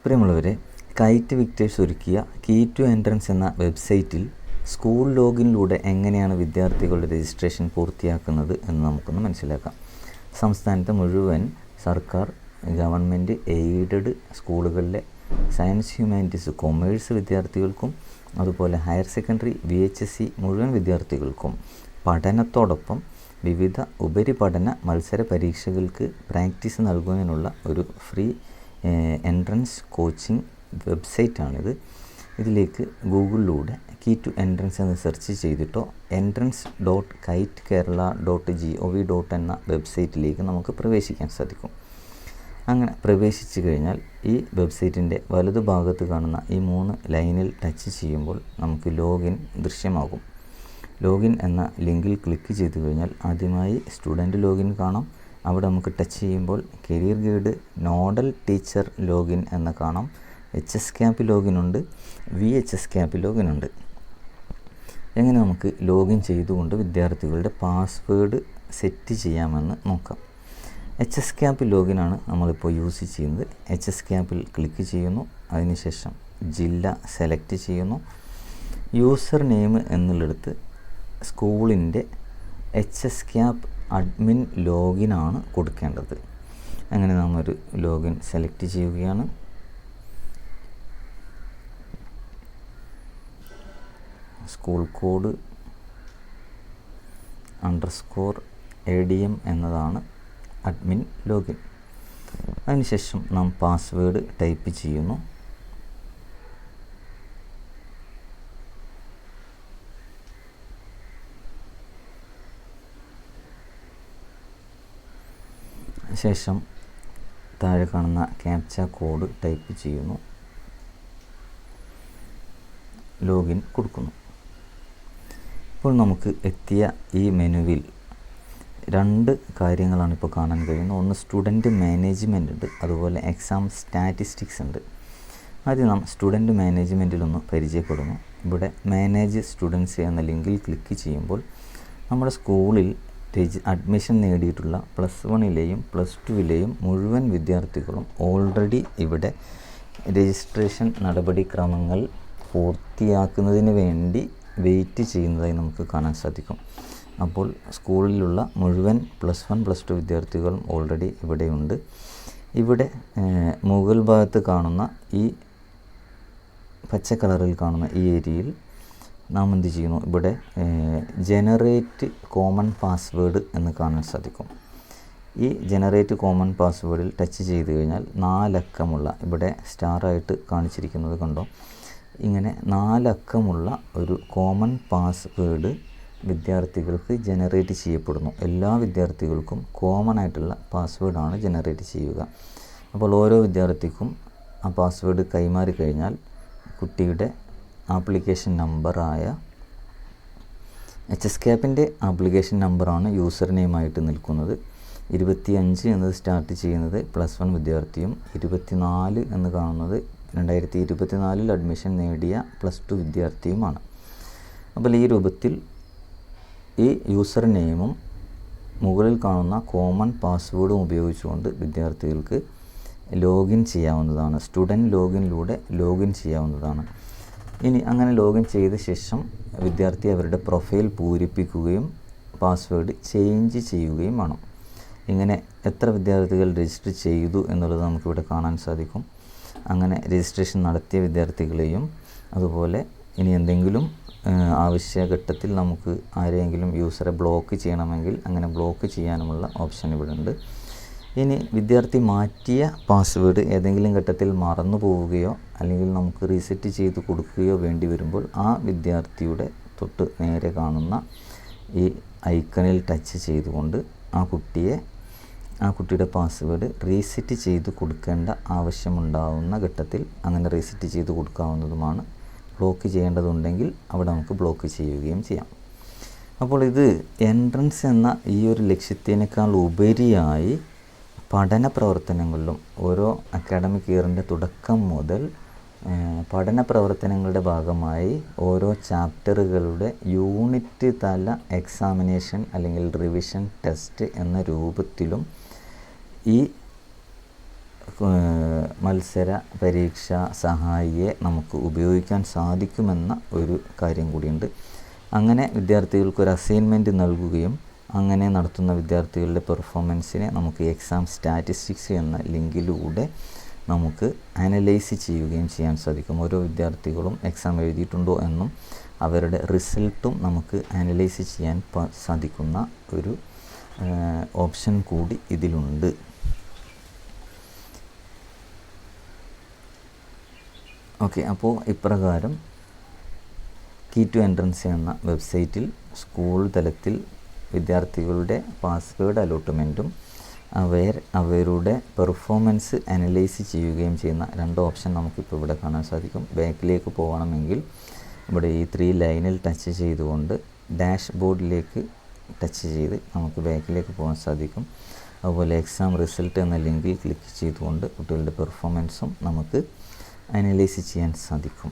പ്രിയമുള്ളവരെ, കൈറ്റ് വിക്ടേഴ്സ് ഒരുക്കിയ key to entrance എന്ന വെബ്സൈറ്റിൽ സ്കൂൾ ലോഗിനിലൂടെ എങ്ങനെയാണ് വിദ്യാർത്ഥികളുടെ രജിസ്ട്രേഷൻ പൂർത്തിയാക്കുന്നത് എന്ന് നമുക്കൊന്ന് മനസ്സിലാക്കാം. സംസ്ഥാനത്തെ മുഴുവൻ സർക്കാർ, ഗവൺമെൻറ് എയ്ഡഡ് സ്കൂളുകളിലെ സയൻസ്, ഹ്യൂമാനിറ്റീസ്, കൊമേഴ്സ് വിദ്യാർത്ഥികൾക്കും അതുപോലെ ഹയർ സെക്കൻഡറി, VHSE മുഴുവൻ വിദ്യാർത്ഥികൾക്കും പഠനത്തോടൊപ്പം വിവിധ ഉപരിപഠന മത്സര പരീക്ഷകൾക്ക് പ്രാക്ടീസ് നൽകുന്നതിനുള്ള ഒരു ഫ്രീ എൻട്രൻസ് കോച്ചിങ് വെബ്സൈറ്റാണിത്. ഇതിലേക്ക് ഗൂഗിളിലൂടെ കീ ടു എൻട്രൻസ് എന്ന് സെർച്ച് ചെയ്തിട്ടോ entrance.kitekerala.gov. എന്ന വെബ്സൈറ്റിലേക്ക് നമുക്ക് പ്രവേശിക്കാൻ സാധിക്കും. അങ്ങനെ പ്രവേശിച്ചു കഴിഞ്ഞാൽ ഈ വെബ്സൈറ്റിൻ്റെ വലതുഭാഗത്ത് കാണുന്ന ഈ 3 ലൈനിൽ ടച്ച് ചെയ്യുമ്പോൾ നമുക്ക് ലോഗിൻ ദൃശ്യമാകും. ലോഗിൻ എന്ന ലിങ്കിൽ ക്ലിക്ക് ചെയ്ത് കഴിഞ്ഞാൽ ആദ്യമായി സ്റ്റുഡൻറ്റ് ലോഗിൻ കാണാം. അവിടെ നമുക്ക് ടച്ച് ചെയ്യുമ്പോൾ career guide, nodal teacher login എന്ന് കാണാം. HSCAP ലോഗിനുണ്ട്, VHSCAP ലോഗിനുണ്ട്. എങ്ങനെ നമുക്ക് ലോഗിൻ ചെയ്തുകൊണ്ട് വിദ്യാർത്ഥികളുടെ പാസ്വേഡ് സെറ്റ് ചെയ്യാമെന്ന് നോക്കാം. HSCAP ലോഗിനാണ് നമ്മളിപ്പോൾ യൂസ് ചെയ്യുന്നത്. HSCAPൽ ക്ലിക്ക് ചെയ്യുന്നു. അതിനുശേഷം ജില്ല സെലക്ട് ചെയ്യുന്നു. യൂസർ നെയിം എന്നുള്ളിടത്ത് സ്കൂളിൻ്റെ HSCAP അഡ്മിൻ ലോഗിനാണ് കൊടുക്കേണ്ടത്. അങ്ങനെ നാം ഒരു ലോഗിൻ സെലക്ട് ചെയ്യുകയാണ്. സ്കൂൾ കോഡ് _ADM എന്നതാണ് അഡ്മിൻ ലോഗിൻ. അതിനുശേഷം നാം പാസ്വേഡ് ടൈപ്പ് ചെയ്യുന്നു. ശേഷം താഴെ കാണുന്ന ക്യാപ്ച കോഡ് ടൈപ്പ് ചെയ്യുന്നു. ലോഗിൻ കൊടുക്കുന്നു. ഇപ്പോൾ നമുക്ക് എത്തിയ ഈ മെനുവിൽ 2 കാര്യങ്ങളാണ് ഇപ്പോൾ കാണാൻ കഴിയുന്നത്. ഒന്ന് സ്റ്റുഡൻറ്റ് മാനേജ്മെൻ്റ് ഉണ്ട്, അതുപോലെ എക്സാം സ്റ്റാറ്റിസ്റ്റിക്സ് ഉണ്ട്. ആദ്യം നാം സ്റ്റുഡൻറ്റ് മാനേജ്മെൻറ്റിലൊന്ന് പരിചയപ്പെടുന്നു. ഇവിടെ മാനേജ് സ്റ്റുഡൻസ് എന്ന ലിങ്കിൽ ക്ലിക്ക് ചെയ്യുമ്പോൾ നമ്മുടെ സ്കൂളിൽ അഡ്മിഷൻ നേടിയിട്ടുള്ള +1ലെയും +2ലെയും മുഴുവൻ വിദ്യാർത്ഥികളും ഓൾറെഡി ഇവിടെ രജിസ്ട്രേഷൻ നടപടിക്രമങ്ങൾ പൂർത്തിയാക്കുന്നതിന് വേണ്ടി വെയിറ്റ് ചെയ്യുന്നതായി നമുക്ക് കാണാൻ സാധിക്കും. അപ്പോൾ സ്കൂളിലുള്ള മുഴുവൻ +1, +2 വിദ്യാർത്ഥികളും ഓൾറെഡി ഇവിടെയുണ്ട്. ഇവിടെ മുകൾ ഭാഗത്ത് കാണുന്ന ഈ പച്ച കളറിൽ കാണുന്ന ഈ ഏരിയയിൽ നാം എന്ത് ചെയ്യുന്നു, ഇവിടെ ജനറേറ്റ് കോമൺ പാസ്വേഡ് എന്ന് കാണാൻ സാധിക്കും. ഈ ജനറേറ്റ് കോമൺ പാസ്വേഡിൽ ടച്ച് ചെയ്ത് കഴിഞ്ഞാൽ 4 അക്കമുള്ള, ഇവിടെ സ്റ്റാറായിട്ട് കാണിച്ചിരിക്കുന്നത് കണ്ടോ, ഇങ്ങനെ 4 അക്കമുള്ള ഒരു കോമൺ പാസ്വേഡ് വിദ്യാർത്ഥികൾക്ക് ജനറേറ്റ് ചെയ്യപ്പെടുന്നു. എല്ലാ വിദ്യാർത്ഥികൾക്കും കോമൺ ആയിട്ടുള്ള പാസ്വേഡാണ് ജനറേറ്റ് ചെയ്യുക. അപ്പോൾ ഓരോ വിദ്യാർത്ഥിക്കും ആ പാസ്വേഡ് കൈമാറി കഴിഞ്ഞാൽ കുട്ടിയുടെ ആപ്ലിക്കേഷൻ നമ്പറായ HSCAPൻ്റെ ആപ്ലിക്കേഷൻ നമ്പറാണ് യൂസർ നെയിമായിട്ട് നിൽക്കുന്നത്. 25 എന്നത് സ്റ്റാർട്ട് ചെയ്യുന്നത് +1 വിദ്യാർത്ഥിയും 24 എന്ന് കാണുന്നത് 2024 അഡ്മിഷൻ നേടിയ +2 വിദ്യാർത്ഥിയുമാണ്. അപ്പോൾ ഈ രൂപത്തിൽ ഈ യൂസർ നെയിമും മുകളിൽ കാണുന്ന കോമൺ പാസ്വേഡും ഉപയോഗിച്ചുകൊണ്ട് വിദ്യാർത്ഥികൾക്ക് ലോഗിൻ ചെയ്യാവുന്നതാണ്. സ്റ്റുഡൻറ്റ് ലോഗിനിലൂടെ ലോഗിൻ ചെയ്യാവുന്നതാണ്. ഇനി അങ്ങനെ ലോഗിൻ ചെയ്ത ശേഷം വിദ്യാർത്ഥി അവരുടെ പ്രൊഫൈൽ പൂരിപ്പിക്കുകയും പാസ്വേഡ് ചേഞ്ച് ചെയ്യുകയും വേണം. ഇങ്ങനെ എത്ര വിദ്യാർത്ഥികൾ രജിസ്റ്റർ ചെയ്തു എന്നുള്ളത് നമുക്കിവിടെ കാണാൻ സാധിക്കും. അങ്ങനെ രജിസ്ട്രേഷൻ നടത്തിയ വിദ്യാർത്ഥികളെയും അതുപോലെ ഇനി എന്തെങ്കിലും ആവശ്യഘട്ടത്തിൽ നമുക്ക് ആരെയെങ്കിലും യൂസറെ ബ്ലോക്ക് ചെയ്യണമെങ്കിൽ അങ്ങനെ ബ്ലോക്ക് ചെയ്യാനുമുള്ള ഓപ്ഷൻ ഇവിടെ ഉണ്ട്. ഇനി വിദ്യാർത്ഥി മാറ്റിയ പാസ്വേഡ് ഏതെങ്കിലും ഘട്ടത്തിൽ മറന്നു പോവുകയോ അല്ലെങ്കിൽ നമുക്ക് റീസെറ്റ് ചെയ്ത് കൊടുക്കുകയോ വേണ്ടി വരുമ്പോൾ ആ വിദ്യാർത്ഥിയുടെ തൊട്ട് നേരെ കാണുന്ന ഈ ഐക്കണിൽ ടച്ച് ചെയ്തുകൊണ്ട് ആ കുട്ടിയുടെ പാസ്വേഡ് റീസെറ്റ് ചെയ്ത് കൊടുക്കേണ്ട ആവശ്യമുണ്ടാവുന്ന ഘട്ടത്തിൽ അങ്ങനെ റീസെറ്റ് ചെയ്ത് കൊടുക്കാവുന്നതുമാണ്. ബ്ലോക്ക് ചെയ്യേണ്ടതുണ്ടെങ്കിൽ അവിടെ നമുക്ക് ബ്ലോക്ക് ചെയ്യുകയും ചെയ്യാം. അപ്പോൾ ഇത് എൻട്രൻസ് എന്ന ഈ ഒരു ലക്ഷ്യത്തിനേക്കാൾ ഉപരിയായി പഠന പ്രവർത്തനങ്ങളിലും ഓരോ അക്കാഡമിക് ഇയറിൻ്റെ തുടക്കം മുതൽ പഠന പ്രവർത്തനങ്ങളുടെ ഭാഗമായി ഓരോ ചാപ്റ്ററുകളുടെ യൂണിറ്റ് തല എക്സാമിനേഷൻ അല്ലെങ്കിൽ റിവിഷൻ ടെസ്റ്റ് എന്ന രൂപത്തിലും ഈ മത്സര പരീക്ഷാ സഹായിയെ നമുക്ക് ഉപയോഗിക്കാൻ സാധിക്കുമെന്ന ഒരു കാര്യം കൂടിയുണ്ട്. അങ്ങനെ വിദ്യാർത്ഥികൾക്കൊരു അസൈൻമെൻറ്റ് നൽകുകയും അങ്ങനെ നടത്തുന്ന വിദ്യാർത്ഥികളുടെ പെർഫോമൻസിനെ നമുക്ക് എക്സാം സ്റ്റാറ്റിസ്റ്റിക്സ് എന്ന ലിങ്കിലൂടെ നമുക്ക് അനലൈസ് ചെയ്യുകയും ചെയ്യാൻ സാധിക്കും. ഓരോ വിദ്യാർത്ഥികളും എക്സാം എഴുതിയിട്ടുണ്ടോ എന്നും അവരുടെ റിസൾട്ടും നമുക്ക് അനലൈസ് ചെയ്യാൻ സാധിക്കുന്ന ഒരു ഓപ്ഷൻ കൂടി ഇതിലുണ്ട്. ഓക്കെ, അപ്പോൾ ഇപ്രകാരം കീ ടു എൻട്രൻസ് എന്ന വെബ്സൈറ്റിൽ സ്കൂൾ തലത്തിൽ വിദ്യാർത്ഥികളുടെ പാസ്വേഡ് അലോട്ട്മെൻറ്റും അവരുടെ പെർഫോമൻസ് അനലൈസ് ചെയ്യുകയും ചെയ്യുന്ന 2 ഓപ്ഷൻ നമുക്കിപ്പോൾ ഇവിടെ കാണാൻ സാധിക്കും. ബാക്കിലേക്ക് പോകണമെങ്കിൽ ഇവിടെ ഈ 3 ലൈനിൽ ടച്ച് ചെയ്തുകൊണ്ട് ഡാഷ്ബോർഡിലേക്ക് ടച്ച് ചെയ്ത് നമുക്ക് ബാക്കിലേക്ക് പോകാൻ സാധിക്കും. അതുപോലെ എക്സാം റിസൾട്ട് എന്ന ലിങ്കിൽ ക്ലിക്ക് ചെയ്തുകൊണ്ട് കുട്ടികളുടെ പെർഫോമൻസും നമുക്ക് അനലൈസ് ചെയ്യാൻ സാധിക്കും.